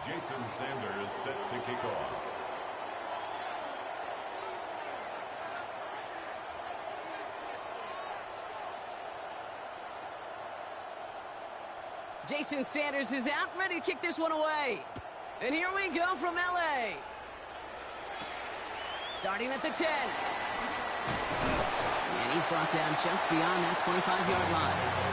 Jason Sanders set to kick off. Jason Sanders is out, ready to kick this one away. And here we go from LA. Starting at the 10. And he's brought down just beyond that 25-yard line.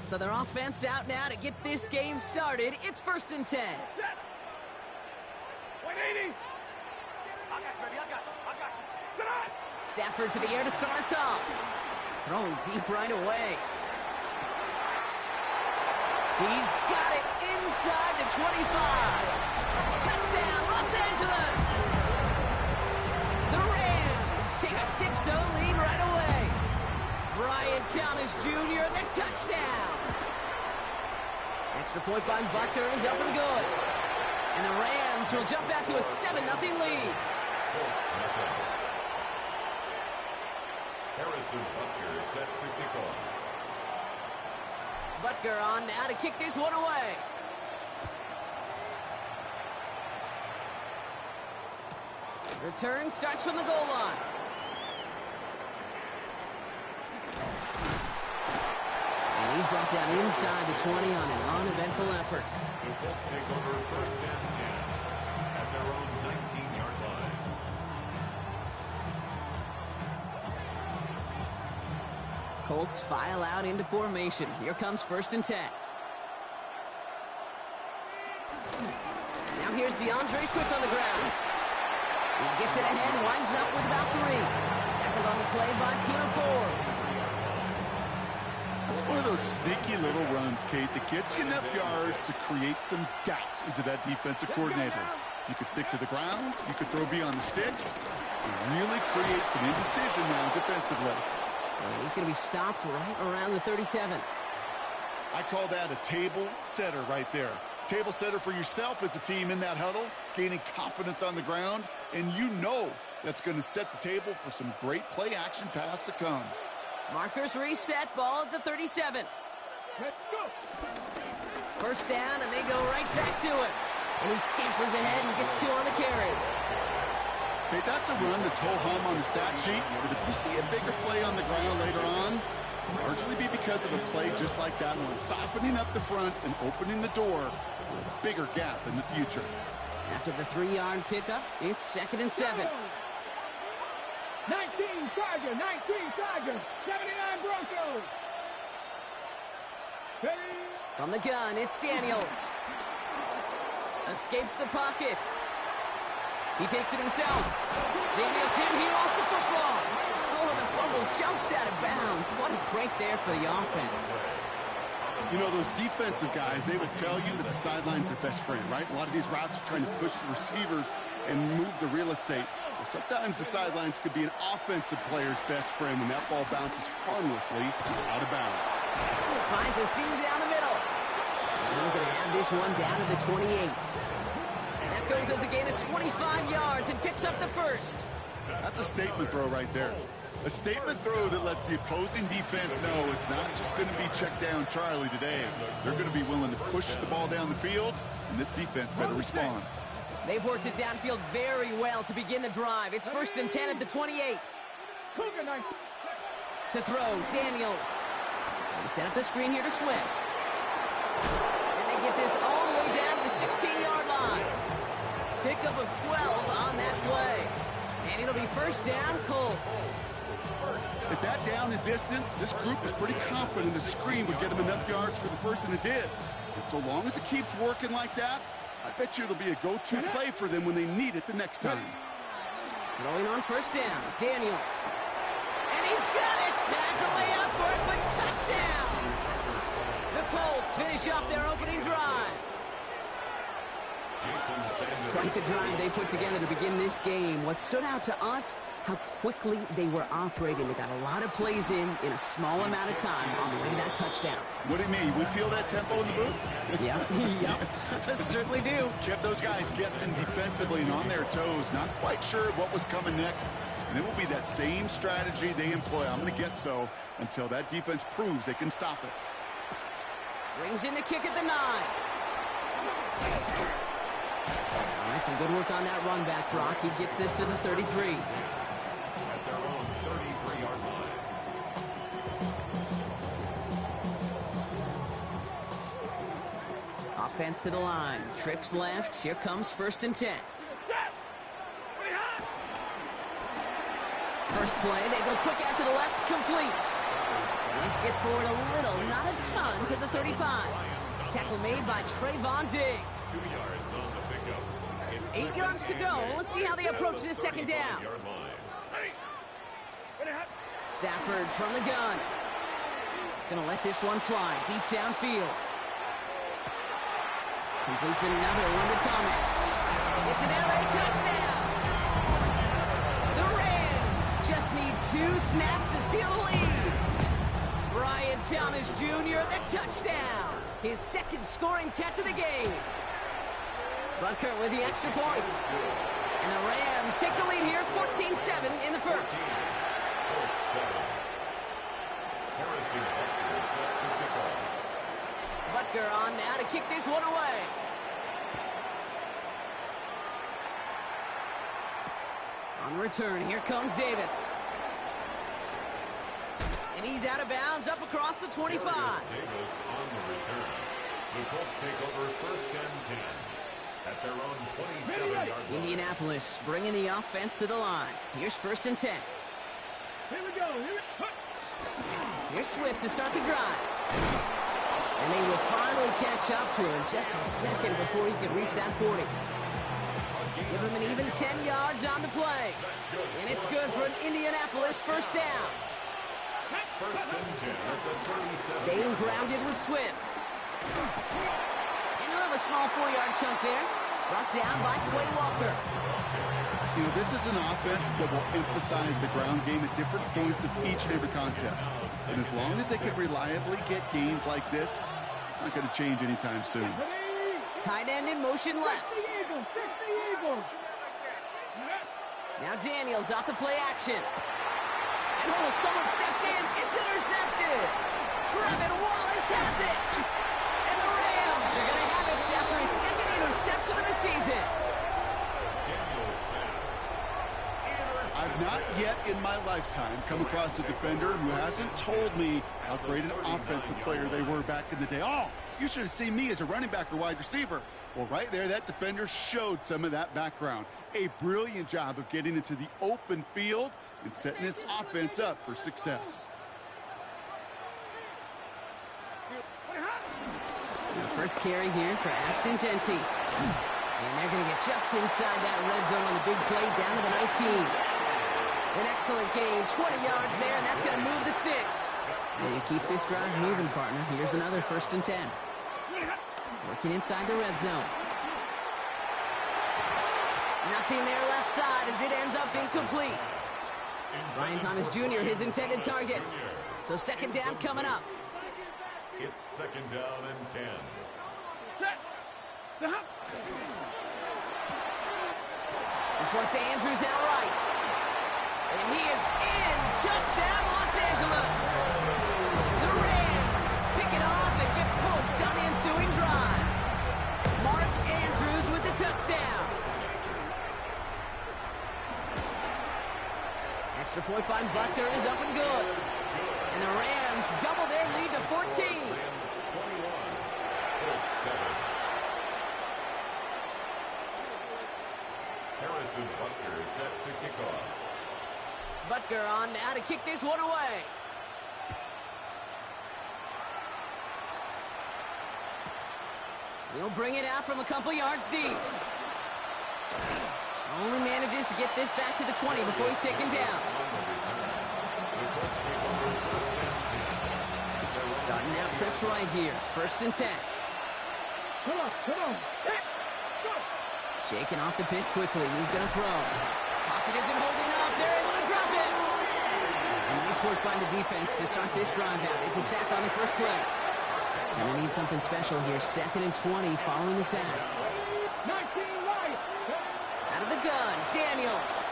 So their offense out now to get this game started. It's 1st and 10. Set. 180. I got you, baby. I got you. Tonight. Stafford to the air to start us off. Throwing deep right away. He's got it inside the 25. Touchdown, Los Angeles. The Rams take a 6-0 lead right away. Brian Thomas Jr., the touchdown. Extra point by Butker is up and good. And the Rams will jump out to a 7-0 lead. Harrison Butker set to kick off. Butker on now to kick this one away. Return starts from the goal line. He's brought down inside the 20 on an uneventful effort. The Colts take over 1st and 10 at their own 19-yard line. Colts file out into formation. Here comes 1st and 10. Now here's DeAndre Swift on the ground. He gets it ahead, winds up with about 3. Tackled on the play by Peter Ford. That's one of those sneaky little runs, Kate, that gets you enough yards to create some doubt into that defensive coordinator. You could stick to the ground, you could throw beyond the sticks, and really create some indecision now defensively. And he's going to be stopped right around the 37. I call that a table setter right there. Table setter for yourself as a team in that huddle, gaining confidence on the ground, and you know that's going to set the table for some great play action pass to come. Markers reset, ball at the 37. Let's go. 1st down, and they go right back to it. And he scampers ahead and gets 2 on the carry. Hey, that's a run that's ho-hum on the stat sheet, but if you see a bigger play on the ground later on, it'll largely be because of a play just like that one, softening up the front and opening the door for a bigger gap in the future. After the 3-yard pickup, it's 2nd and 7. 19 Chargers, 19 Chargers, 79 Broncos. Ready? From the gun, it's Daniels. Escapes the pocket. He takes it himself. Daniels hit, he lost the football. Oh, the fumble jumps out of bounds. What a break there for the offense. You know, those defensive guys, they would tell you that the sideline's their best friend, right? A lot of these routes are trying to push the receivers and move the real estate. Well, sometimes the sidelines could be an offensive player's best friend when that ball bounces harmlessly out of bounds. Finds a seam down the middle. And he's going to have this one down to the 28. And that goes as a gain of 25 yards and picks up the 1st. That's a statement throw right there. A statement throw that lets the opposing defense know it's not just going to be check down Charlie today. They're going to be willing to push the ball down the field, and this defense better respond. They've worked it downfield very well to begin the drive. It's 1st and 10 at the 28. To throw, Daniels. They set up the screen here to Swift. And they get this all the way down to the 16-yard line. Pickup of 12 on that play. And it'll be 1st down, Colts. At that down and distance, this group was pretty confident the screen would get them enough yards for the 1st, and it did. And so long as it keeps working like that, I bet you it'll be a go-to play for them when they need it the next time. Throwing on 1st down, Daniels. And he's got it! Tackle way out for it, but touchdown! The Colts finish off their opening drive. Quite the drive they put together to begin this game. What stood out to us how quickly they were operating. They got a lot of plays in a small amount of time on the way to that touchdown. What do you mean? We feel that tempo in the booth? Yeah, yep, certainly do. Kept those guys guessing defensively and on their toes, not quite sure what was coming next. And it will be that same strategy they employ, I'm going to guess so, until that defense proves they can stop it. Brings in the kick at the 9. All right, some good work on that run back, Brock. He gets this to the 33. At their own 33-yard line. Offense to the line. Trips left. Here comes 1st and 10. First play, they go quick out to the left, complete. This gets forward a little, not a ton, to the 35. Tackle made by Trayvon Diggs. 2 yards on the pickup. It's 8 yards to go. Let's see how they approach this second down. Stafford from the gun. Gonna let this one fly deep downfield. Completes another one to Thomas. It's an LA touchdown. The Rams just need 2 snaps to steal the lead. Brian Thomas Jr., the touchdown. His 2nd scoring catch of the game. Butker with the extra point. And the Rams take the lead here, 14-7 in the first. Butker on now to kick this one away. On the return, here comes Davis. And he's out of bounds up across the 25. Davis on the return. The Colts take over 1st and 10 at their own 27-yard line. Indianapolis bringing the offense to the line. Here's 1st and 10. Here we go. Here's Swift to start the drive. And they will finally catch up to him just a second before he can reach that 40. Give him an even 10 yards on the play. And it's good for an Indianapolis 1st down. 1st and 10 at the 37. Staying grounded with Swift. And he'll have a small 4-yard chunk there. Brought down by Quay Walker. You know, this is an offense that will emphasize the ground game at different points of each and every contest. And as long as they can reliably get gains like this, it's not going to change anytime soon. Tight end in motion left. Now Daniels off the play action. And oh, someone stepped in. It's intercepted. Trevin Wallace has it. And the Rams are going to have it after his 2nd interception of the season. I've not yet in my lifetime come across a defender who hasn't told me how great an offensive player they were back in the day. Oh, you should have seen me as a running back or wide receiver. Well, right there, that defender showed some of that background. A brilliant job of getting into the open field and setting his offense up for success. The first carry here for Ashton Genty. And they're going to get just inside that red zone on the big play down to the 19. An excellent game, 20 yards there, and that's going to move the sticks. Well, you keep this drive moving, partner. Here's another 1st and 10. Working inside the red zone. Nothing there left side as it ends up incomplete. Brian Thomas Jr., his intended target. So 2nd down coming up. It's 2nd down and 10. This one's to Andrews outright. And he is in. Touchdown, Los Angeles. The Rams pick it off and get points on the ensuing drive. Mark Andrews with the touchdown. Extra point by Butker is up and good. And the Rams double their lead to 14. Rams 21, Colts 7. Harrison Butker set to kick off. Butker on now to kick this one away. He'll bring it out from a couple yards deep. Only manages to get this back to the 20 before he's taken down. Starting out trips right here. 1st and 10. Come on. Hey, go. Shaking off the pit quickly. He's going to throw. Pocket isn't holding up. They're able to Nice work by the defense to start this drive out. It's a sack on the first play. And they need something special here. 2nd and 20 following the sack. Out of the gun, Daniels.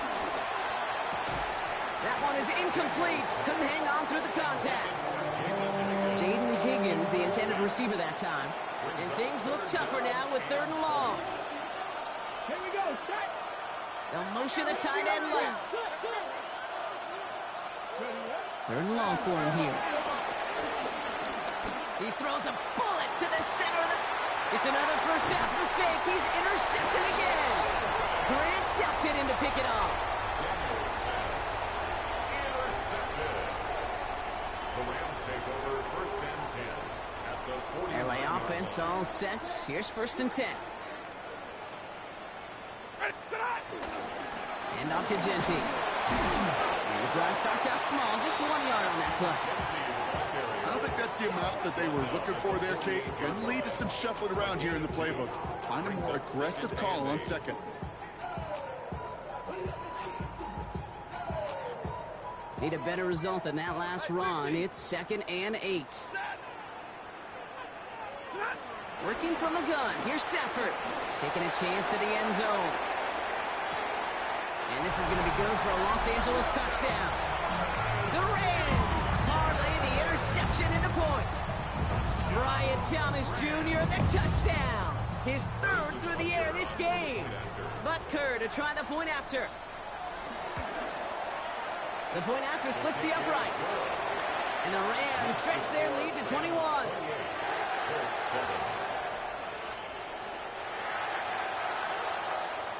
That one is incomplete. Couldn't hang on through the contact. Jaden Higgins, the intended receiver that time. And things look tougher now with 3rd and long. Here we go, set. They'll motion a tight end left. 3rd and long for him here. He throws a bullet to the center of the... It's another first half mistake. He's intercepted again. Grant Delpit in to pick it off. Intercepted. The Rams take over 1st and 10 at the 40. LA offense all set. Here's 1st and 10. And off to Genty. And the drive starts out small. Just 1 yard on that play. I don't think that's the amount that they were looking for there, Kate. Going to lead to some shuffling around here in the playbook. Find a more aggressive call on 2nd. Need a better result than that last run. It's 2nd and 8. Working from the gun. Here's Stafford. Taking a chance to the end zone. And this is going to be good for a Los Angeles touchdown. The Rams parlay the interception into points. Brian Thomas Jr., the touchdown. His 3rd through the air this game. Butker to try the point after. The point after splits the uprights. And the Rams stretch their lead to 21.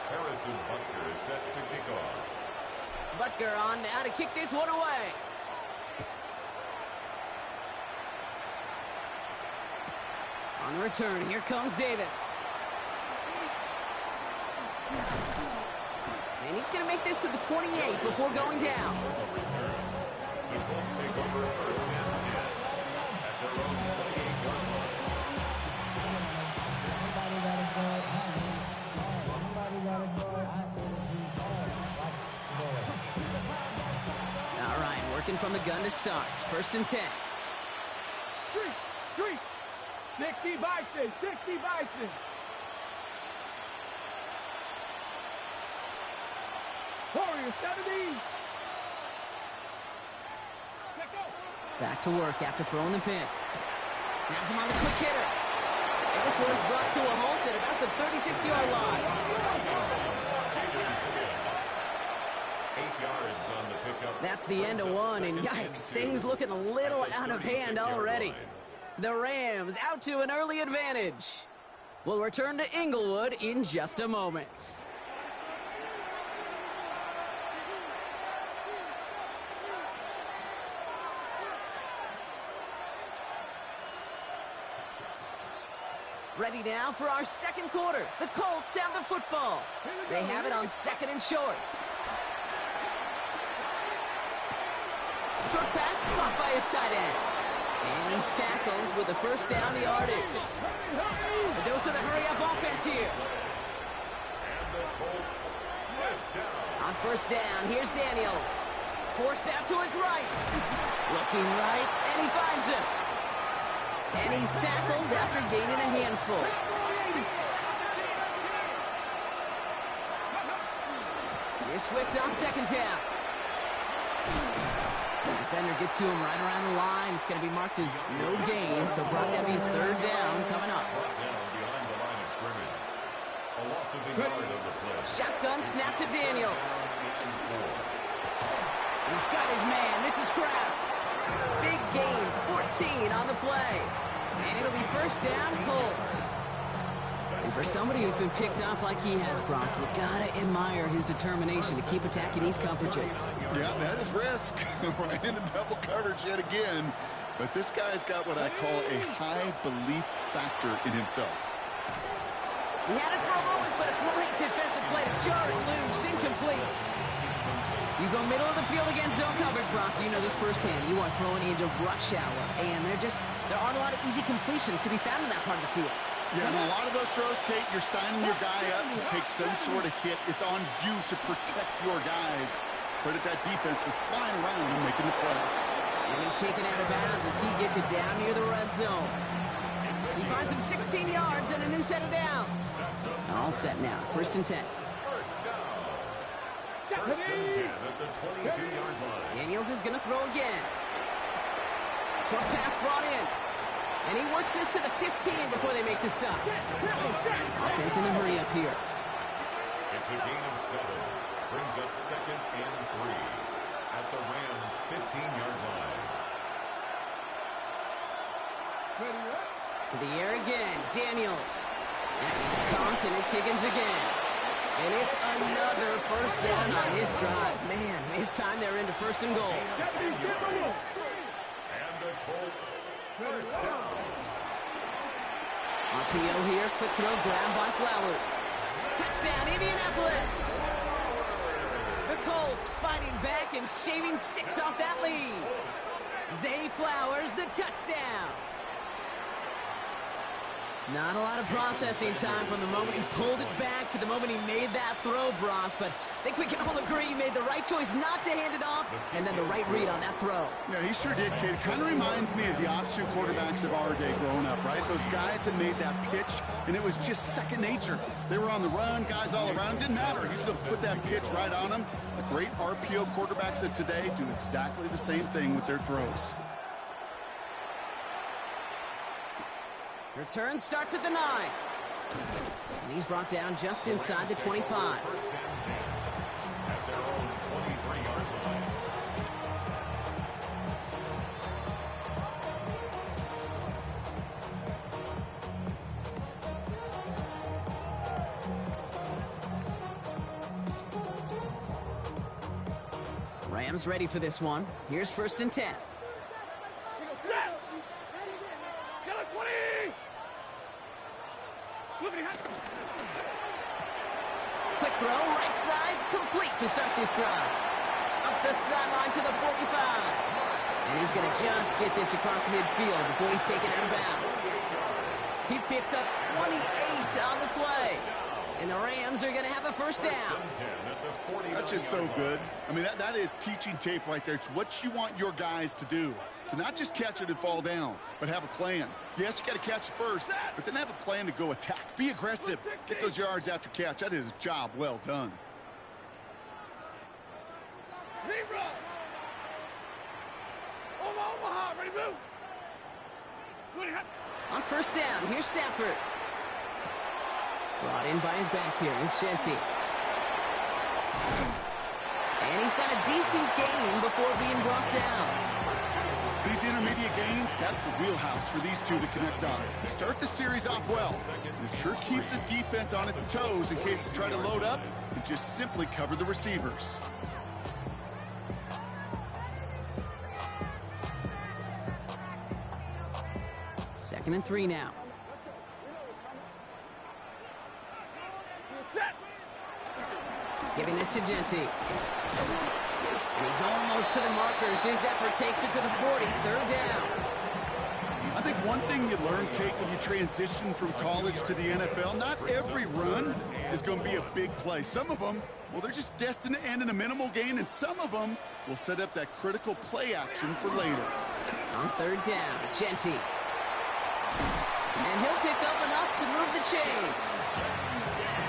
Harrison Butker is set to kick off. Butker on now to kick this one away. On the return, here comes Davis. And he's going to make this to the 28 before going down. The Colts take over 1st and 10 at their own 28-yard line. All right, working from the gun to start. 1st and 10. 60 Bison, 60 Bison. Warrior 70. Back to work after throwing the pick. Has him on the quick hitter. And this one's brought to a halt at about the 36-yard line. 8 yards on the pickup. That's the end of one, and yikes, things looking a little out of hand already. The Rams out to an early advantage. We'll return to Inglewood in just a moment. Ready now for our 2nd quarter. The Colts have the football. They have it on 2nd and short. Short pass caught by his tight end. And he's tackled with a 1st down yardage. A dose of the hurry-up offense here. And the Colts down. On 1st down, here's Daniels. Forced out to his right. Looking right, and he finds him. And he's tackled after gaining a handful. Here's Swift on 2nd down. Defender gets to him right around the line. It's going to be marked as no gain, so Brock, that means 3rd down coming up. Behind the line of scrimmage. A loss of the yard of the play. Shotgun snap to Daniels. He's got his man. This is Kraft. Big gain, 14 on the play. And it'll be 1st down, Colts. And for somebody who's been picked off like he has, Brock, you gotta admire his determination to keep attacking these coverages. Yeah, that is risk. Right into double coverage yet again. But this guy's got what I call a high belief factor in himself. He had it for a moment, but a great defensive play to jar it loose, incomplete. You go middle of the field against zone coverage, Brock. You know this firsthand. You are throwing into rush hour, and there aren't a lot of easy completions to be found in that part of the field. Yeah, and a lot of those throws, Kate, you're signing your guy up to take some sort of hit. It's on you to protect your guys. Credit that defense for flying around and making the play. And he's taken out of bounds as he gets it down near the red zone. He finds him 16 yards and a new set of downs. All set now. 1st and 10. First and 10 at the 22-yard line. Daniels is going to throw again. Short pass brought in. And he works this to the 15 before they make the stop. Offense in a hurry up here. It's a gain of 7. Brings up 2nd and 3 at the Rams' 15-yard line. To the air again. Daniels. And he's conked, and it's Higgins again. And it's another first down on this drive. Man, this time they're into 1st and goal. And the Colts first down. RPO here. Quick throw grabbed by Flowers. Touchdown, Indianapolis. The Colts fighting back and shaving 6 off that lead. Zay Flowers, the touchdown. Not a lot of processing time from the moment he pulled it back to the moment he made that throw, Brock. But I think we can all agree he made the right choice not to hand it off, and then the right read on that throw. Yeah, he sure did, kid. Kind of reminds me of the option quarterbacks of our day growing up, right? Those guys that made that pitch, and it was just second nature. They were on the run, guys all around. Didn't matter. He's going to put that pitch right on them. The great RPO quarterbacks of today do exactly the same thing with their throws. Return starts at the 9. And he's brought down just inside the 25. First and 10 at their own 23-yard line. Rams ready for this one. Here's 1st and 10. Quick throw, right side, complete to start this drive. Up the sideline to the 45. And he's going to just get this across midfield before he's taken out of bounds. He picks up 28 on the play. And the Rams are going to have a first down. That's just so good. I mean, that is teaching tape right there. It's what you want your guys to do. To not just catch it and fall down, but have a plan. Yes, you got to catch it first, but then have a plan to go attack. Be aggressive. Get those yards after catch. That is a job well done. On 1st down, here's Stafford. Brought in by his back here. It's Genty. And he's got a decent gain before being brought down. These intermediate gains, that's the wheelhouse for these two to connect on. Start the series off well. And it sure keeps the defense on its toes in case they try to load up and just simply cover the receivers. Second and 3 now. Giving this to Genty. And he's almost to the markers. His effort takes it to the 40. 3rd down. I think one thing you learn, Kate, when you transition from college to the NFL, not every run is going to be a big play. Some of them, well, they're just destined to end in a minimal gain, and some of them will set up that critical play action for later. On 3rd down, Genty. And he'll pick up enough to move the chains.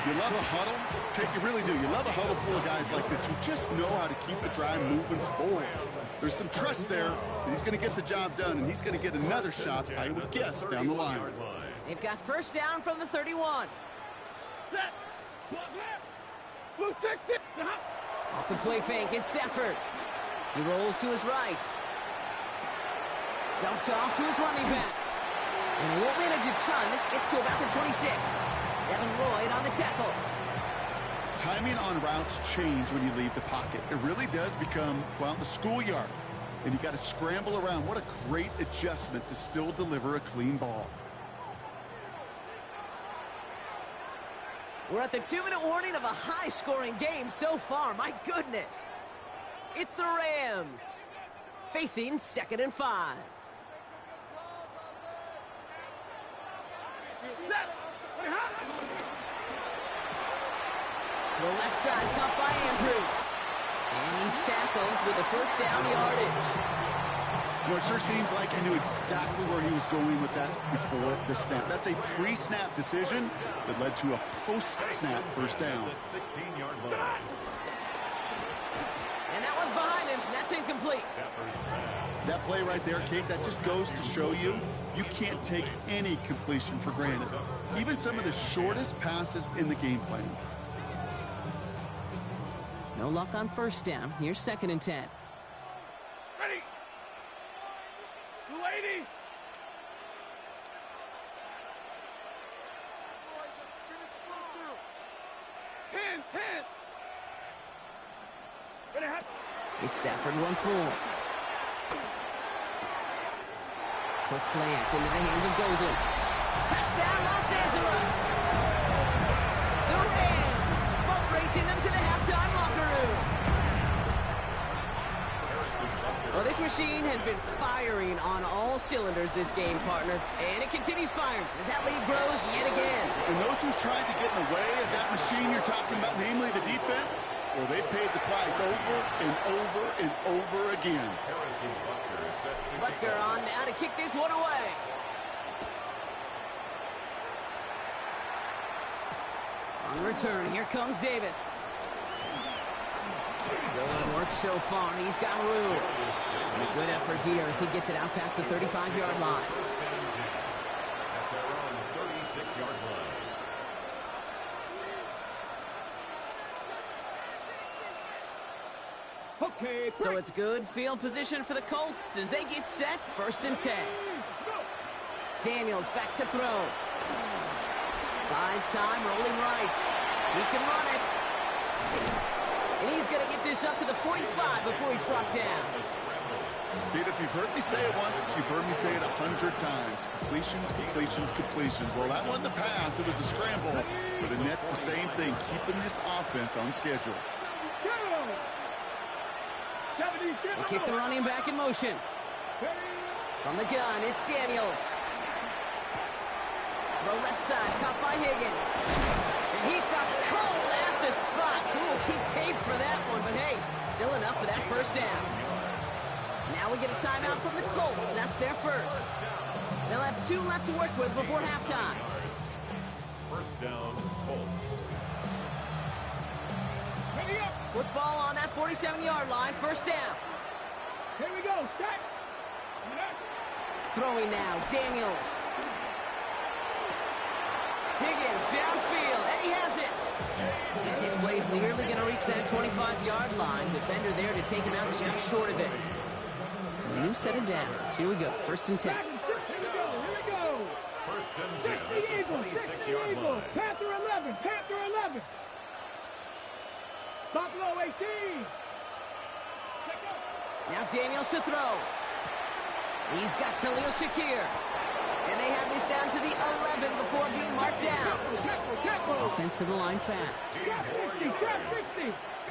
You love a huddle? Kate, you really do. You love a huddle full of guys like this who just know how to keep the drive moving forward. There's some trust there that he's going to get the job done, and he's going to get another shot, I would guess, down the line. They've got 1st down from the 31. Off the play fake, it's Stafford. He rolls to his right. Dumped off to his running back. And he won't manage a ton. This gets to about the 26. Devin Lloyd on the tackle. Timing on routes change when you leave the pocket. It really does become, well, the schoolyard. And you got to scramble around. What a great adjustment to still deliver a clean ball. We're at the 2-minute warning of a high-scoring game so far. My goodness. It's the Rams facing 2nd and 5. The left side caught by Andrews. And he's tackled with a first down yardage. Well, it sure seems like he knew exactly where he was going with that before the snap. That's a pre-snap decision that led to a post-snap first down. The 16-yard line. And that one's behind him. That's incomplete. That play right there, Kate, that just goes to show you can't take any completion for granted. Even some of the shortest passes in the game plan. No luck on first down. Here's 2nd and 10. Ready. 280. Ten. It's Stafford once more. Quick slant into the hands of Golden. Touchdown, Los Angeles! The Rams boat racing them to the halftime locker room. Well, this machine has been firing on all cylinders this game, partner. And it continues firing as that lead grows yet again. And those who've tried to get in the way of that machine you're talking about, namely the defense, well, they paid the price over and over and over again. Butker on now to kick this one away. On return, here comes Davis. Good work so far. He's got room. And a good effort here as he gets it out past the 35-yard line. At their own 36-yard line. Okay. So it's good field position for the Colts as they get set. 1st and 10. Daniels back to throw. Buys time, rolling right. He can run it. And he's going to get this up to the 45 before he's brought down. Pete, if you've heard me say it once, you've heard me say it 100 times. Completions. Well, that wasn't a pass. It was a scramble. But the Nets, the same thing, keeping this offense on schedule. They kick the running back in motion. From the gun, it's Daniels. Throw left side, caught by Higgins. And he stopped cold at the spot. Ooh, he paid for that one, but hey, still enough for that first down. Now we get a timeout from the Colts. That's their first. They'll have 2 left to work with before halftime. First down, Colts. Football on that 47-yard line. First down. Here we go. Set. Throwing now. Daniels. Higgins downfield. And he has it. His play's nearly going to reach that 25-yard line. Defender there to take him out just short of it. So a new set of downs. Here we go. 1st and 10. Here we go. First and 10 at the 26-yard line. Panther 11. Buffalo 18. Now Daniels to throw. He's got Khalil Shakir. And they have this down to the 11 before being marked down. Offense to the line fast. 60.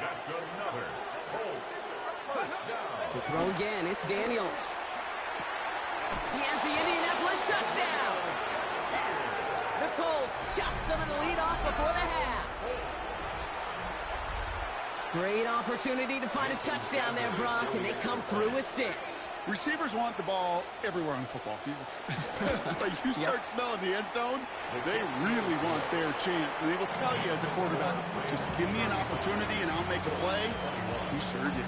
That's another Colts first down. To throw again, it's Daniels. He has the Indianapolis touchdown. The Colts chop some of the lead off before the half. Great opportunity to find a touchdown there, Brock, and they come through with 6. Receivers want the ball everywhere on the football field. Like you start smelling the end zone, they really want their chance. And they will tell you as a quarterback, just give me an opportunity and I'll make a play. He sure did.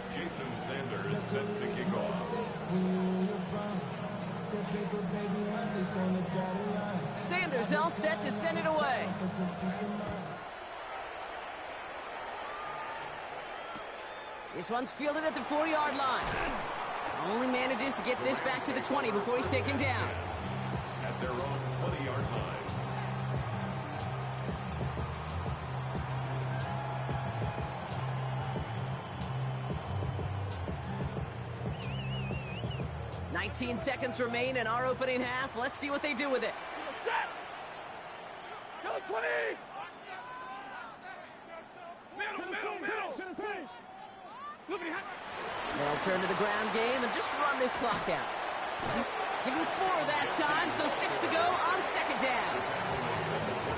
Jason Sanders set to kick off. Sanders all set to send it away. This one's fielded at the 4-yard line. Only manages to get this back to the 20 before he's taken down. At their own 20-yard line. 19 seconds remain in our opening half. Let's see what they do with it. Go 20! They'll turn to the ground game and just run this clock out. Give him 4 that time, so 6 to go on second down.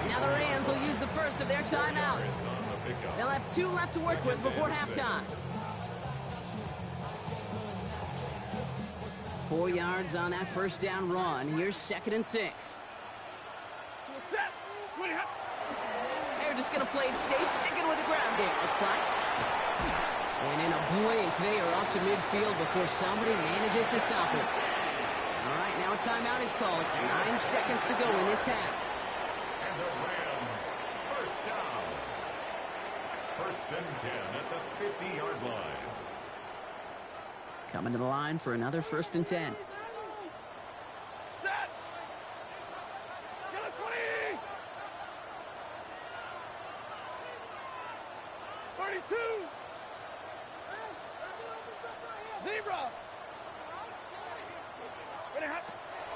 Now the Rams will use the first of their timeouts. They'll have 2 left to work with before halftime. 4 yards on that first down run. Here's 2nd and 6. They're just going to play it safe, sticking with the ground game, looks like. And in a blink, they are off to midfield before somebody manages to stop it. All right, now a timeout is called. It's 9 seconds to go in this half. And the Rams, first down. 1st and 10 at the 50-yard line. Coming to the line for another 1st and 10. Set. Get a 20. 32. Zebra.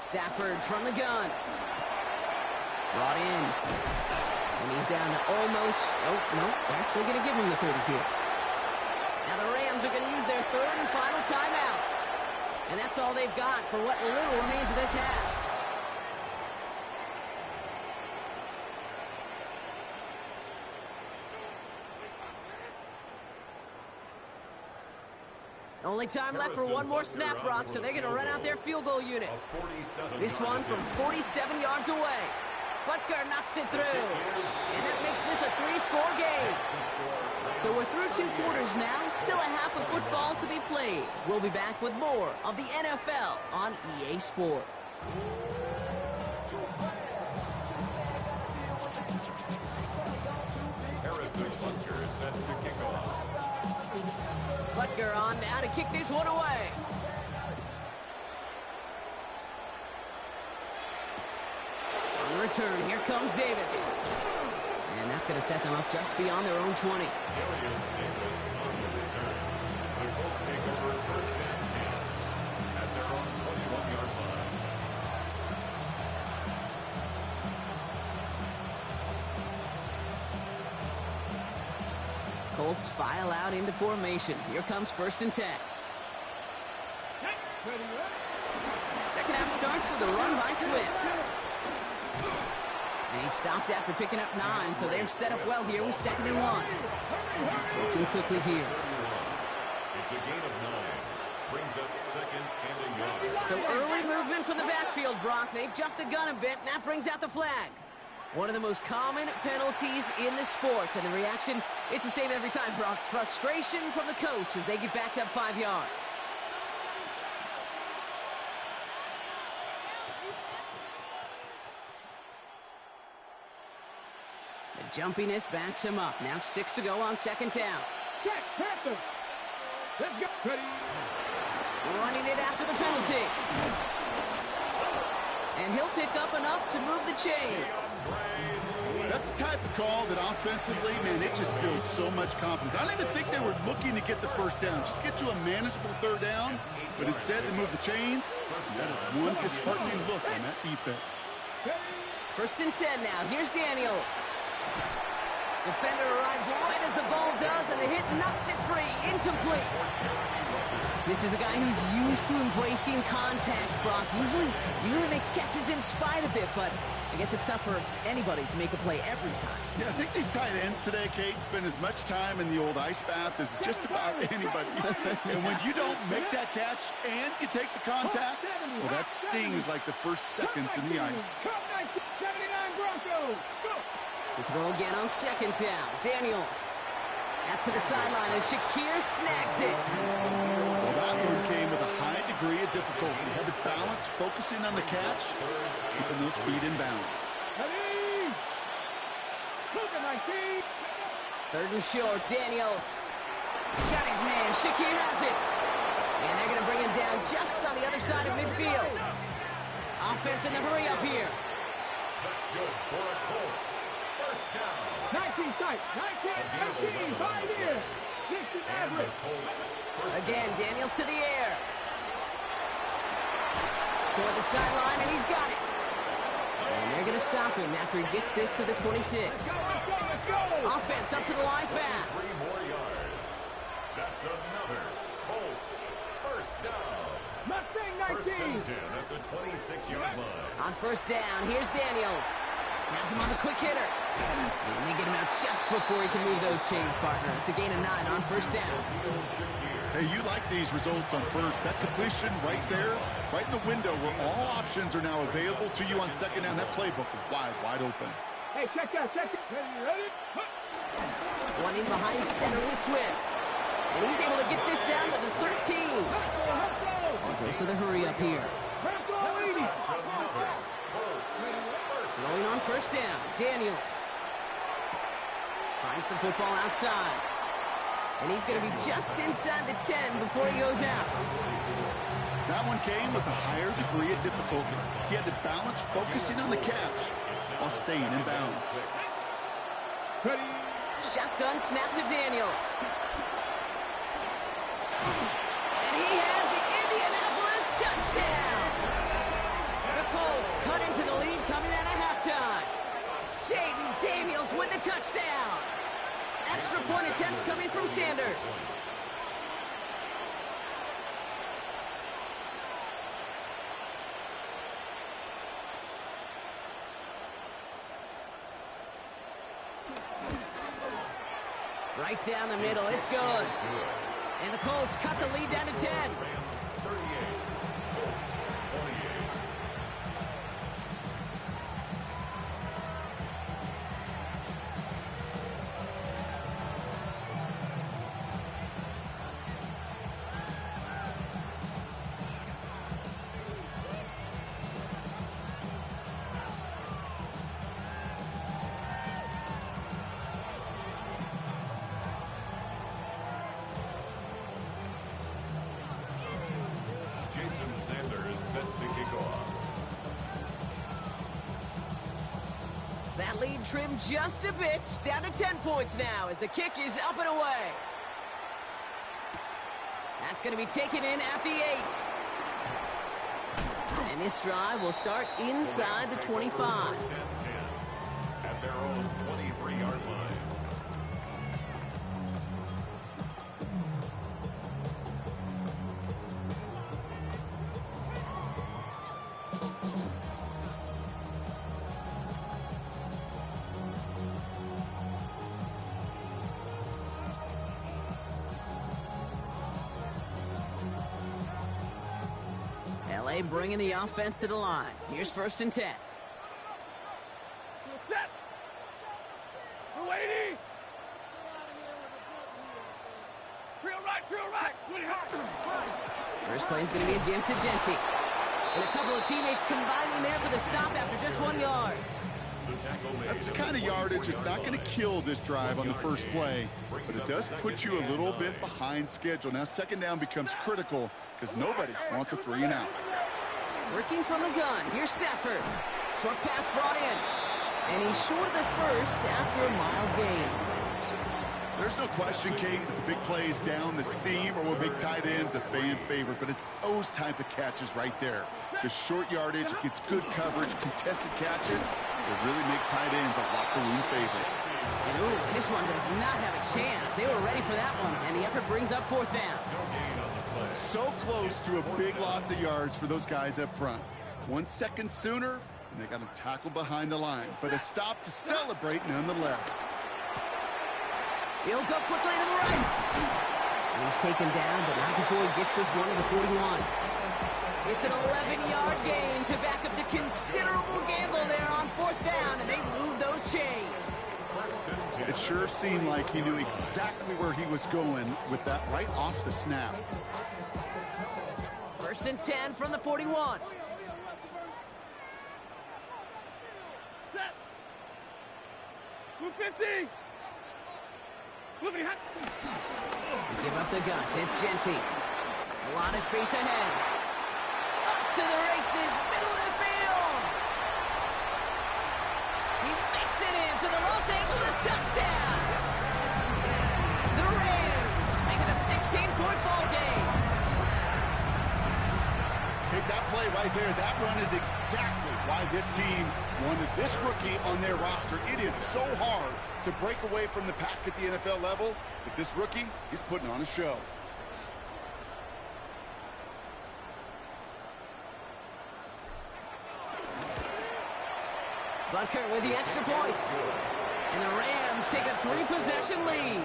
Stafford from the gun. Brought in. And he's down to almost... Oh, no, they're actually going to give him the 30 here. Now the Rams are going to use their 3rd and final timeout. And that's all they've got for what little remains of this half. Only time left for one more snap, Brock, so they're going to run out their field goal unit. This one from 47 yards away. Butker knocks it through. And that makes this a 3-score game. So we're through 2 quarters now. Still a half of football to be played. We'll be back with more of the NFL on EA Sports. Harrison Butker set to kick off. Butker on now to kick this one away. On the return, here comes Davis. And that's going to set them up just beyond their own 20. Darius Davis on the return. The Colts take over 1st and 10 at their own 21-yard line. Colts file out into formation. Here comes 1st and 10. Second half starts with a run by Swift. And he stopped after picking up 9, so they're set up well here with 2nd and 1. Working quickly here. It's a gain of 9. Brings up 2nd and a yard. So early movement from the backfield, Brock. They've jumped the gun a bit, and that brings out the flag. One of the most common penalties in the sport, and the reaction, it's the same every time, Brock. Frustration from the coach as they get backed up 5 yards. The jumpiness backs him up. Now 6 to go on 2nd down. Jack Panther. Let's go. Ready. Running it after the penalty. And he'll pick up enough to move the chains. That's the type of call that offensively, man, it just builds so much confidence. I don't even think they were looking to get the 1st down. Just get to a manageable 3rd down. But instead, they move the chains. And that is one disheartening look on that defense. 1st and 10 now. Here's Daniels. Defender arrives right as the ball does, and the hit knocks it free. Incomplete. This is a guy who's used to embracing contact, Brock. Usually makes catches in spite of it, but I guess it's tough for anybody to make a play every time. Yeah, I think these tight ends today, Kate, spend as much time in the old ice bath as just about anybody. And when you don't make that catch and you take the contact, well, that stings like the first seconds in the ice. 79 Broncos. Go. To throw again on 2nd down. Daniels. That's to the sideline, and Shakir snags it. Well, that one came with a high degree of difficulty. Had to balance, focusing on the catch, keeping those feet in balance. Ready. Look at my team. 3rd and short, Daniels. Got his man, Shakir has it. And they're going to bring him down just on the other side of midfield. Offense in the hurry up here. That's good for a Colts. 1st down. 19 sight. 19, 5 here. 60 And the average. Colts first Again, Daniels to the air. Toward the sideline, and he's got it. And they're going to stop him after he gets this to the 26. Let's go. Offense up to the line fast. 3 more yards. That's another Colts 1st down. Mustang First 19. and 10 at the 26-yard line. On first down, here's Daniels. Has him on the quick hitter. And they get him out just before he can move those chains, partner. It's a gain of 9 on first down. Hey, you like these results on first. That completion right there, right in the window where all options are now available to you on second down. That playbook is wide open. Hey, check that, check it. Ready? One in behind center with Swift. And he's able to get this down to the 13. A dose of the hurry up here. Throwing on first down, Daniels. Finds the football outside. And he's going to be just inside the 10 before he goes out. That one came with a higher degree of difficulty. He had to balance focusing on the catch while staying in bounds. Shotgun snap to Daniels. And he has the Indianapolis touchdown. The Colts cut into the lead coming out of halftime. Jaden Daniels with the touchdown. Extra point attempt coming from Sanders. Right down the middle, it's good. And the Colts cut the lead down to 10. Rams 38, Colts 28. That lead trimmed just a bit, down to 10 points now as the kick is up and away. That's going to be taken in at the 8. And this drive will start inside the 25. At their own 23-yard line. LA bringing the offense to the line. Here's first and 10. Set. We're waiting. Real right. First play is going to be a give to Genty. And a couple of teammates combining there for the stop after just 1 yard. That's the kind of yardage it's not going to kill this drive on the first play, but it does put you a little bit behind schedule. Now second down becomes critical because nobody wants a 3 and out. Working from the gun, here's Stafford. Short pass brought in. And he's short of the first after a mild gain. There's no question, Kate, that the big plays down the seam or with big tight ends a fan favorite, but it's those type of catches right there. The short yardage, it gets good coverage, contested catches, they really make tight ends a locker room favorite. And ooh, this one does not have a chance. They were ready for that one, and the effort brings up fourth down. So close to a big loss of yards for those guys up front. 1 second sooner, and they got him tackled behind the line, but a stop to celebrate nonetheless. He'll go quickly to the right. And he's taken down, but not before he gets this one to the 41. It's an 11-yard gain to back up the considerable gamble there on fourth down, and they move those chains. It sure seemed like he knew exactly where he was going with that right off the snap. First and 10 from the 41. Set. 250. Moving hot. Give up the guts. It's Genty. A lot of space ahead. Up to the races, middle of the field. He makes it in for the Los Angeles touchdown. The Rams make it a 16-point ball game. Take that play right there. That run is exactly why this team wanted this rookie on their roster. It is so hard to break away from the pack at the NFL level, but this rookie is putting on a show. Butker with the extra point. And the Rams take a 3-possession lead.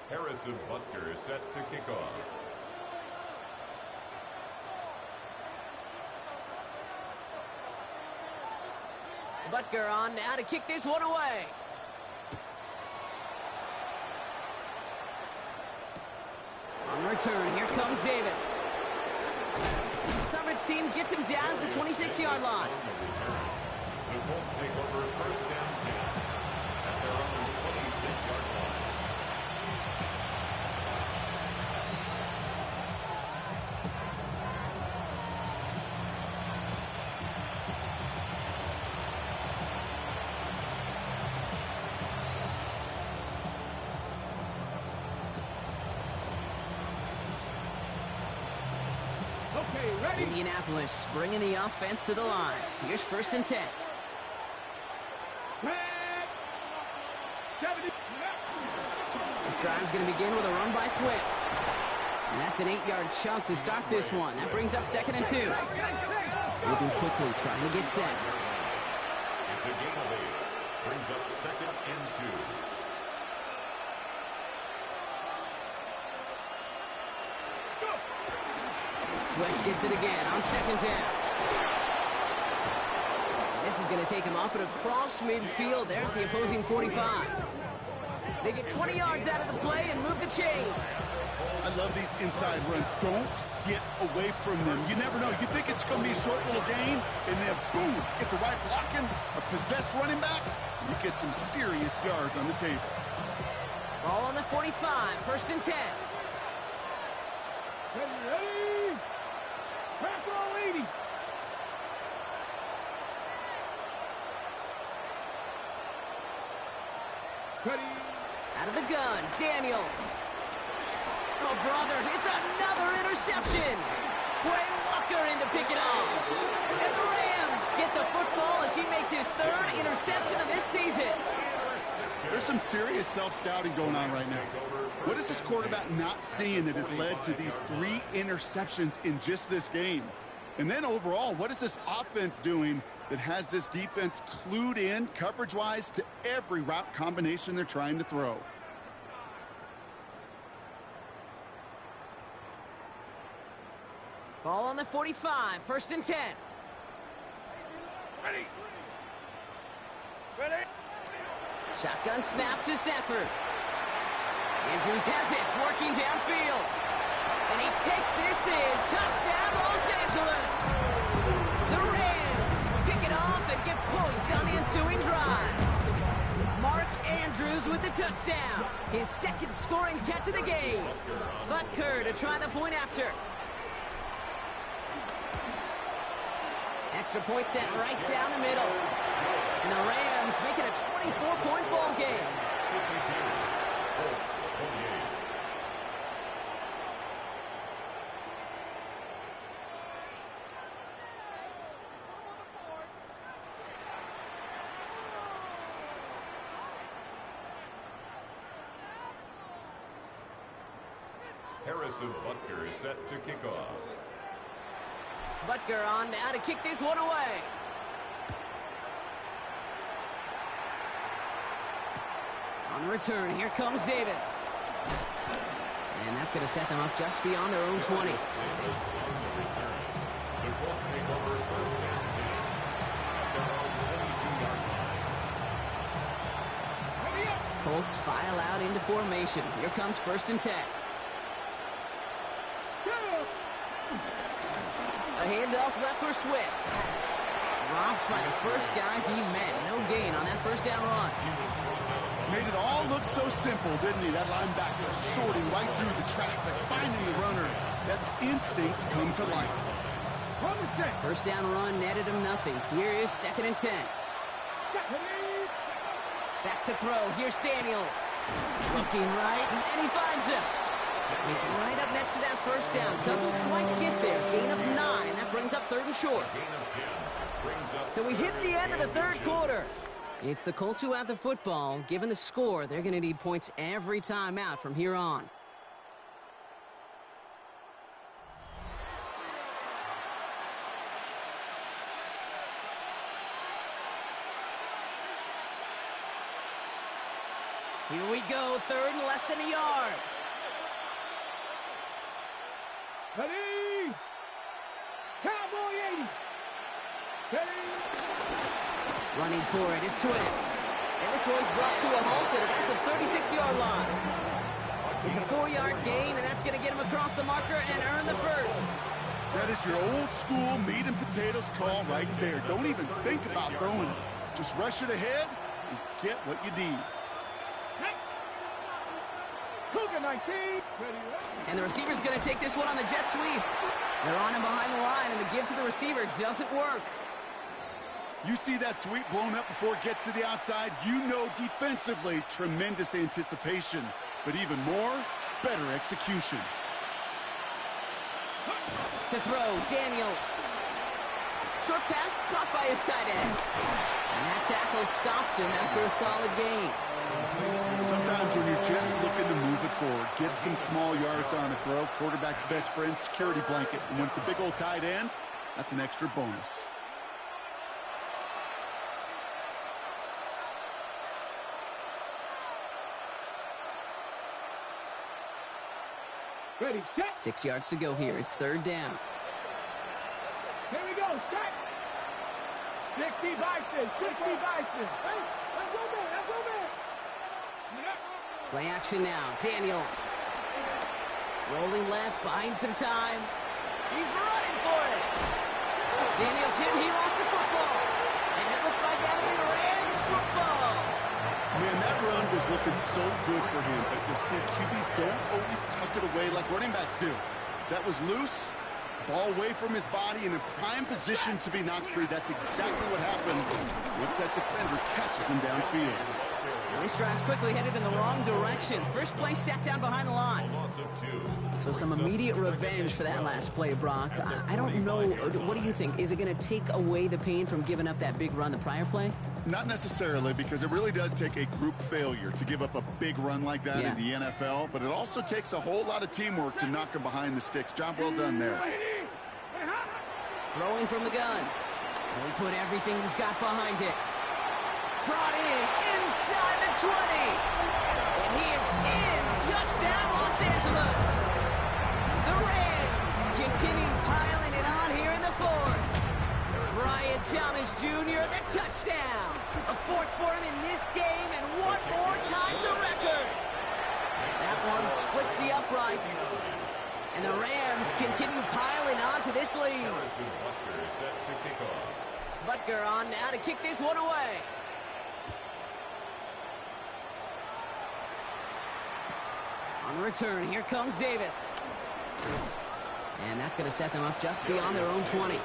Harrison Butker is set to kick off. Butker on now to kick this one away. On return, here comes Davis. Coverage team gets him down at the 26-yard line. The Colts take over first down 10 at their own 26-yard line. Okay, ready? Indianapolis bringing the offense to the line. Here's first and 10. Back. 70. This drive's going to begin with a run by Swift. And that's an 8-yard chunk to start this one. That brings up second and 2. Moving quickly, trying to get set. It's a gain of 8. Brings up second and 2. Swift gets it again on second down. And this is going to take him up and across midfield there at the opposing 45. They get 20 yards out of the play and move the chains. I love these inside runs. Don't get away from them. You never know. You think it's going to be a short little gain, and then boom, get the right blocking, a possessed running back, you get some serious yards on the table. Ball on the 45, first and 10. Ready? Back row 80. Ready? Out of the gun, Daniels. Oh, brother, it's another interception. Quay Walker in to pick it off. And the Rams get the football as he makes his 3rd interception of this season. There's some serious self-scouting going on right now. What is this quarterback not seeing that has led to these 3 interceptions in just this game? And then overall, what is this offense doing that has this defense clued in coverage-wise to every route combination they're trying to throw? Ball on the 45, first and 10. Ready? Ready? Shotgun snap to Sanford. Andrews has it, working downfield. And he takes this in. Touchdown, Los Angeles. The Rams pick it off and get points on the ensuing drive. Mark Andrews with the touchdown. His 2nd scoring catch of the game. Butker to try the point after. Extra point set right down the middle. And the Rams make it a 24-point ball game. Harrison Butker is set to kick off. Butker on now to kick this one away. On the return, here comes Davis. And that's going to set them up just beyond their own 20. Davis on the return. The Colts take over first and 10 at their own 22-yard line. Colts file out into formation. Here comes first and 10. A handoff left for Swift. Dropped by the first guy he met. No gain on that first down run. Made it all look so simple, didn't he? That linebacker sorting right through the traffic, finding the runner. That's instincts come to life. First down run netted him nothing. Here is second and 10. Back to throw. Here's Daniels. Looking right, and he finds him. He's right up next to that first down. Doesn't quite get there. Gain of 9. That brings up 3rd and short. So we hit the end of the 3rd quarter. It's the Colts who have the football. Given the score, they're going to need points every time out from here on. Here we go, third and less than a yard. Ready? Cowboy 80. Ready? Running for it, it's Swift. And this one's brought to a halt at about the 36-yard line. It's a 4-yard gain, and that's going to get him across the marker and earn the first. That is your old school meat and potatoes call right there. Don't even think about throwing it. Just rush it ahead and get what you need. Cougar 19. And the receiver's going to take this one on the jet sweep. They're on him behind the line, and the give to the receiver doesn't work. You see that sweep blown up before it gets to the outside, you know defensively, tremendous anticipation. But even more, better execution. To throw, Daniels. Short pass caught by his tight end. And that tackle stops him after a solid gain. Sometimes when you're just looking to move it forward, get some small yards on a throw, quarterback's best friend, security blanket. And when it's a big old tight end, that's an extra bonus. Ready, set. 6 yards to go here. It's third down. Here we go, set. 60 Bison, 60 Bison. Hey, that's over, that's over. Play action now. Daniels. Rolling left, buying some time. He's running for it. Daniels hit, he lost the football. And it looks like that'll be Rams football. Man, that run was looking so good for him, but you'll see QBs don't always tuck it away like running backs do. That was loose, ball away from his body, in a prime position to be knocked free. That's exactly what happens once that defender catches him downfield. This drive's quickly headed in the wrong direction. First play sat down behind the line. So some immediate revenge for that last play, Brock. I don't know. What do you think? Is it going to take away the pain from giving up that big run the prior play? Not necessarily, because it really does take a group failure to give up a big run like that in the NFL, but it also takes a whole lot of teamwork to knock him behind the sticks. Job well done there. Throwing from the gun. And he put everything he's got behind it. Brought in inside the 20. And he is in. Touchdown, Los Angeles. The Rams continue piling it on here in the fourth. Brian Thomas Jr., the touchdown. A fourth for him in this game, and one more ties the record. That one splits the uprights. And the Rams continue piling on to this lead. Butker on now to kick this one away. On the return, here comes Davis. And that's going to set them up just beyond their own 20. The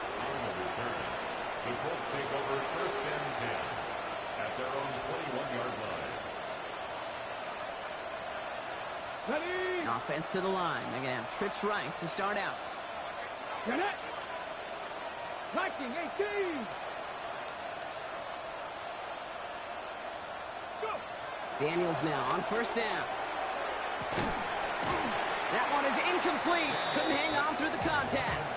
Colts take over first and 10 at their own 21-yard line. Ready. Offense to the line. They're going to have trips right to start out. Get it. Viking 18. Go. Daniels now on first down. That one is incomplete. Couldn't hang on through the contact.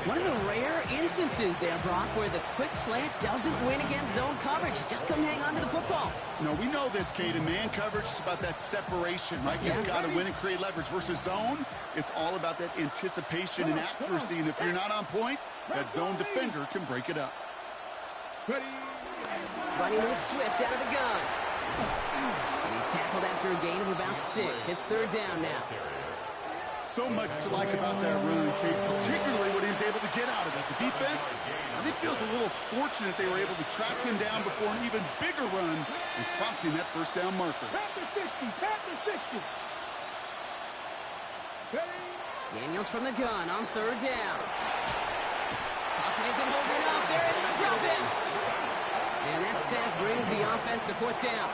One of the rare instances there, Brock, where the quick slant doesn't win against zone coverage. Just couldn't hang on to the football. No, we know this, Kate. In man coverage, it's about that separation, right? You've got to win and create leverage versus zone. It's all about that anticipation and accuracy. And if you're not on point, that zone defender can break it up. Ready. Running with Swift out of the gun. And he's tackled after a gain of about 6. It's third down now. So much to like about that run, Kate, particularly what he was able to get out of it. The defense, I think, feels a little fortunate they were able to track him down before an even bigger run and crossing that first down marker. Panther 60, Panther 60. Ready. Daniels from the gun on third down. Pocket isn't holding up. They're able to drop him. And that sack brings the offense to fourth down.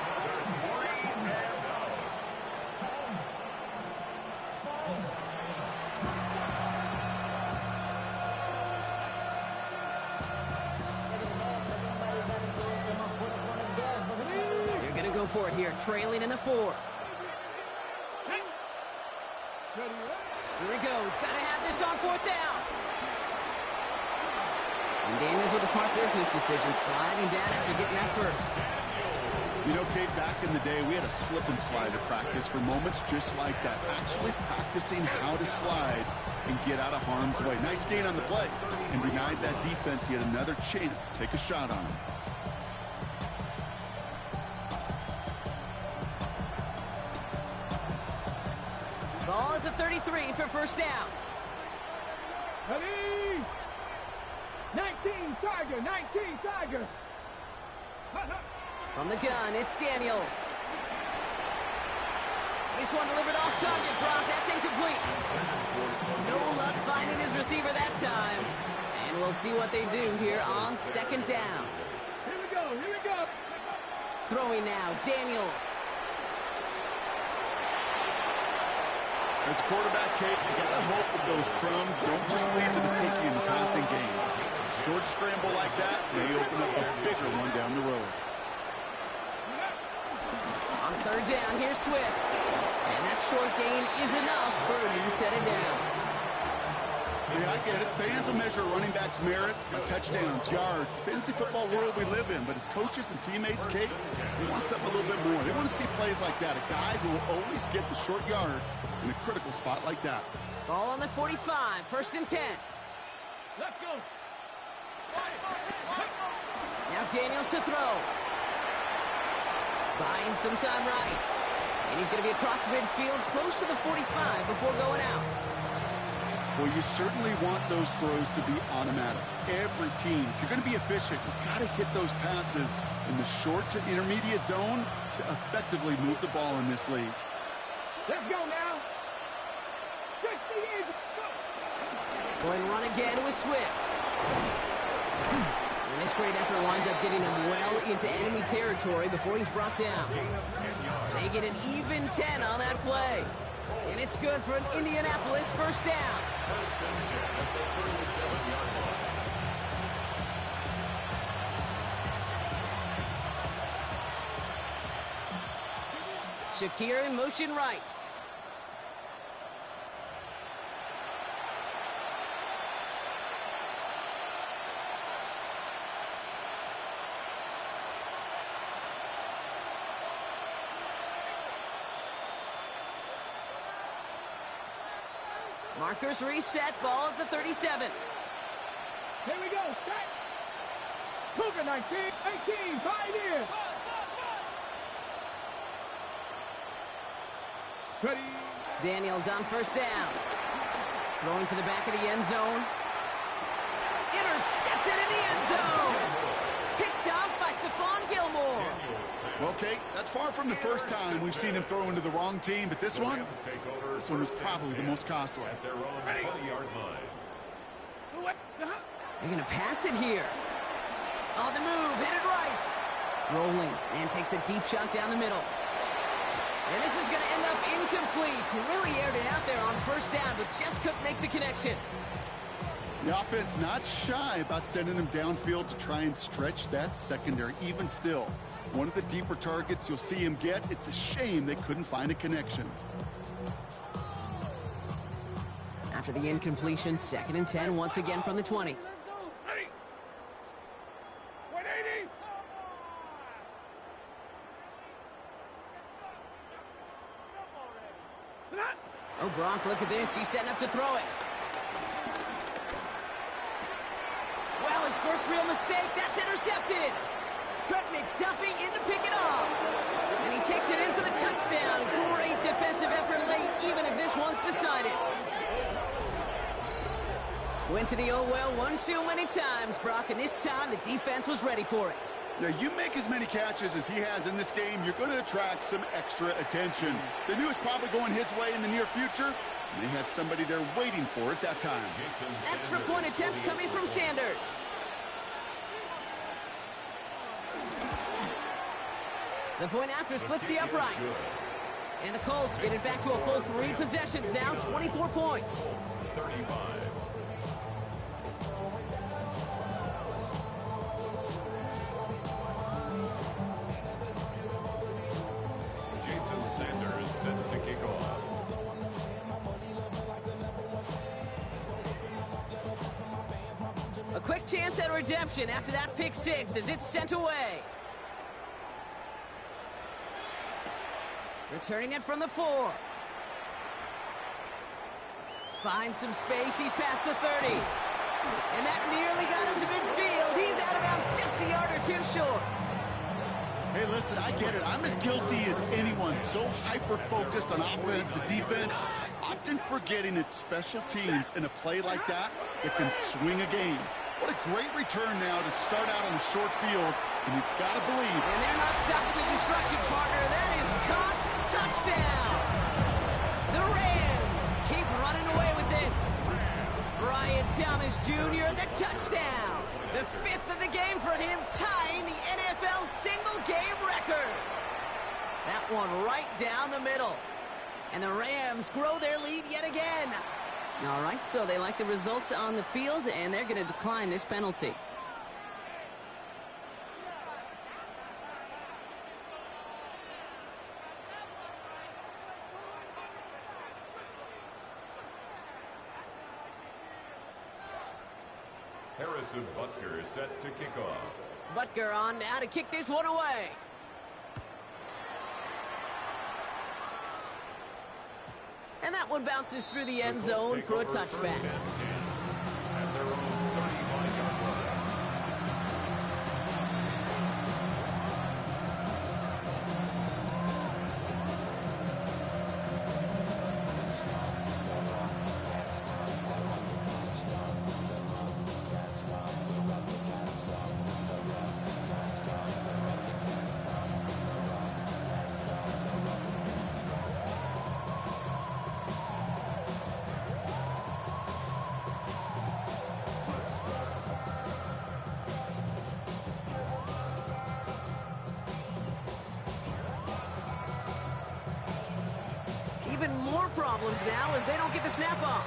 for it here, trailing in the fourth. Here he goes. Got to have this on fourth down. And Daniels with a smart business decision, sliding down after getting that first. You know, Kate, back in the day, we had a slip and slide at practice for moments just like that. Actually practicing how to slide and get out of harm's way. Nice gain on the play. And denied that defense yet another chance to take a shot on him. Ball at the 33 for first down. Ready? 19 Tiger, 19 Tiger. From the gun, it's Daniels. This one delivered off target, Brock. That's incomplete. No luck finding his receiver that time. And we'll see what they do here on second down. Here we go, here we go. Throwing now, Daniels. As quarterback, Kate, you gotta hope that those crumbs don't just lead to the cookie in the passing game. A short scramble like that may open up a bigger one down the road. On third down, here's Swift. And that short gain is enough for a new set of downs. Yeah, I get it. Fans will measure running backs' merit by touchdowns, yards, the fantasy football world we live in. But as coaches and teammates, Kate, they want something a little bit more. They want to see plays like that. A guy who will always get the short yards in a critical spot like that. Ball on the 45, first and 10. Let's go. Now Daniels to throw. Buying some time right. And he's going to be across midfield, close to the 45 before going out. Well, you certainly want those throws to be automatic. Every team, if you're going to be efficient, you've got to hit those passes in the short to intermediate zone to effectively move the ball in this league. Let's go now. 60 years. Going run again with Swift. And this great effort winds up getting him well into enemy territory before he's brought down. They get an even 10 on that play. And it's good for an Indianapolis first down. First and 10 at the 37-yard line. Shakir in motion right. Markers reset, ball at the 37. Here we go, set. Cougar 19, 18, 5 years. Ready. Daniels on first down. Throwing for the back of the end zone. Intercepted in the end zone. Picked up by Stephon Gilmore. Well, Kate, that's far from the first time we've seen him throw into the wrong team, but this one was probably the most costly. At their own 20-yard line. They're going to pass it here. On the move, hit it right. Rolling, and takes a deep shot down the middle. And this is going to end up incomplete. He really aired it out there on first down, but just couldn't make the connection. The offense not shy about sending him downfield to try and stretch that secondary. Even still, one of the deeper targets you'll see him get. It's a shame they couldn't find a connection. After the incompletion, second and 10 once again from the 20. Ready. 180. Oh, Brock, look at this. He's setting up to throw it. Well, his first real mistake. That's intercepted. Trent McDuffie in to pick it off. And he takes it in for the touchdown. Great defensive effort late, even if this one's decided. Went to the oh well one too many times, Brock, and this time the defense was ready for it. Yeah, you make as many catches as he has in this game, you're going to attract some extra attention. They knew it was probably going his way in the near future, and they had somebody there waiting for it that time. Extra point attempt coming from Sanders. The point after splits the uprights. And the Colts get it back to a full 3 possessions now, 24 points. 35. quick chance at redemption after that pick six as it's sent away. Returning it from the 4. Finds some space. He's past the 30. And that nearly got him to midfield. He's out of bounds just a yard or two short. Hey, listen, I get it. I'm as guilty as anyone. So hyper-focused on offense and defense, often forgetting it's special teams in a play like that can swing a game. What a great return now to start out on the short field, and you've got to believe. And they're not stopping the destruction, partner. That is caught. Touchdown. The Rams keep running away with this. Brian Thomas Jr. the touchdown. The 5th of the game for him, tying the NFL single-game record. That one right down the middle. And the Rams grow their lead yet again. All right, so they like the results on the field, and they're going to decline this penalty. Harrison Butker is set to kick off. Butker on now to kick this one away. And that one bounces through the end zone for a touchback. At their own 35-yard line. Even more problems now as they don't get the snap off.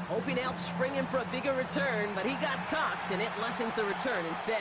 Hoping to help spring him for a bigger return, but he got caught, and it lessens the return instead.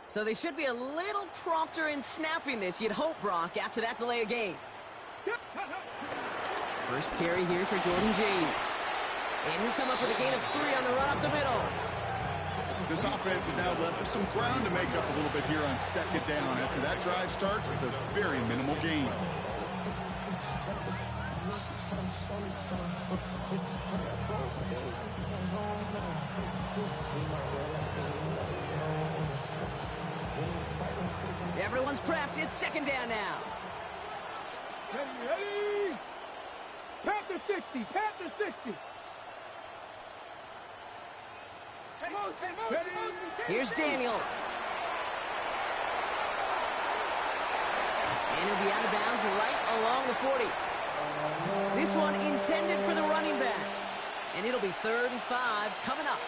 So they should be a little prompter in snapping this, you'd hope, Brock, after that delay of game. First carry here for Jordan James. And he'll come up with a gain of 3 on the run up the middle. This offense is now left with some ground to make up a little bit here on second down after that drive starts with a very minimal gain. Everyone's prepped. It's second down now. Ready. Panther 60. Panther 60. Here's Daniels. And he'll be out of bounds right along the 40. This one intended for the running back. And it'll be 3rd and 5 coming up.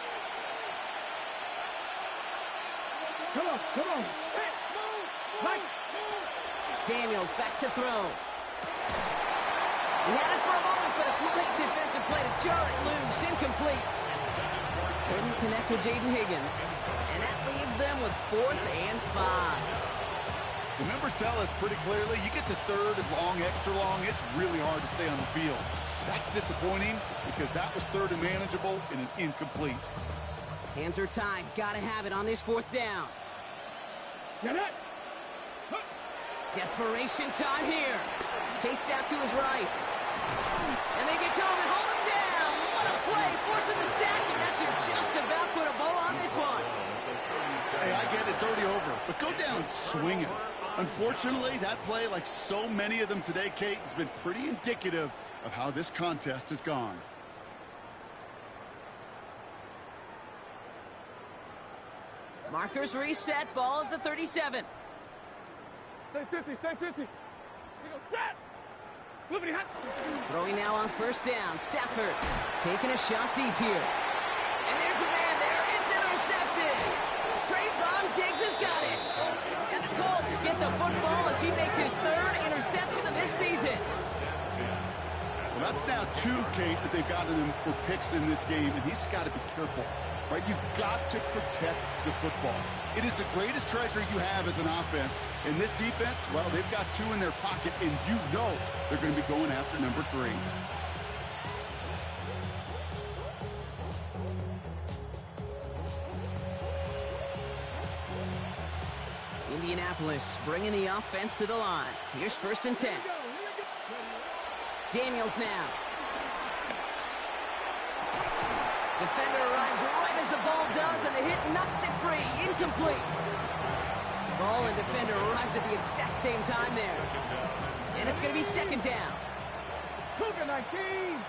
Come on. Hey, Mike. Daniels back to throw. He had it for a moment, but a complete defensive play to jar it loose. Incomplete. Couldn't connect with Jaden Higgins. And that leaves them with 4th and 5. The numbers tell us pretty clearly, you get to 3rd and long, extra long, it's really hard to stay on the field. That's disappointing because that was 3rd and manageable and an incomplete. Hands are tied. Gotta have it on this 4th down. Get it. Desperation time here. Chased out to his right. And they get to him and hold him down. What a play, forcing the sack, and that should just about put a bow on this one. Hey, I get it's already over, but go down swinging. Unfortunately, that play, like so many of them today, Kate, has been pretty indicative of how this contest has gone. Markers reset, ball at the 37. Stay 50. He goes, set. Liberty hot. Throwing now on 1st down. Stafford taking a shot deep here. And there's a man there. It's intercepted. Trayvon Diggs has got it. And the Colts get the the football as he makes his third interception of this season. Well, that's now 2, Kate, that they've gotten him for picks in this game, and he's got to be careful, right? You've got to protect the football. It is the greatest treasure you have as an offense. And this defense, well, they've got 2 in their pocket, and you know they're going to be going after number 3. Indianapolis bringing the offense to the line. Here's 1st and 10. Daniels now. Defender arrives right as the ball does, and the hit knocks it free. Incomplete. Ball and defender arrives at the exact same time there. And it's going to be 2nd down. Cougar 19.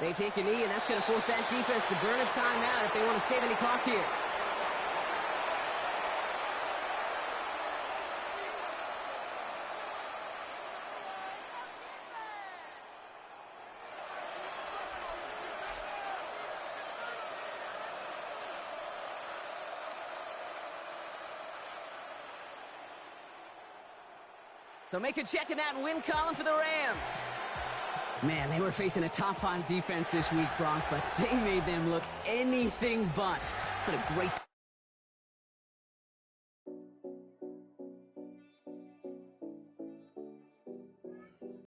They take a knee, and that's going to force that defense to burn a timeout if they want to save any clock here. So make a check in that win column for the Rams. Man, they were facing a top 5 defense this week, Bronk, but they made them look anything but. What a great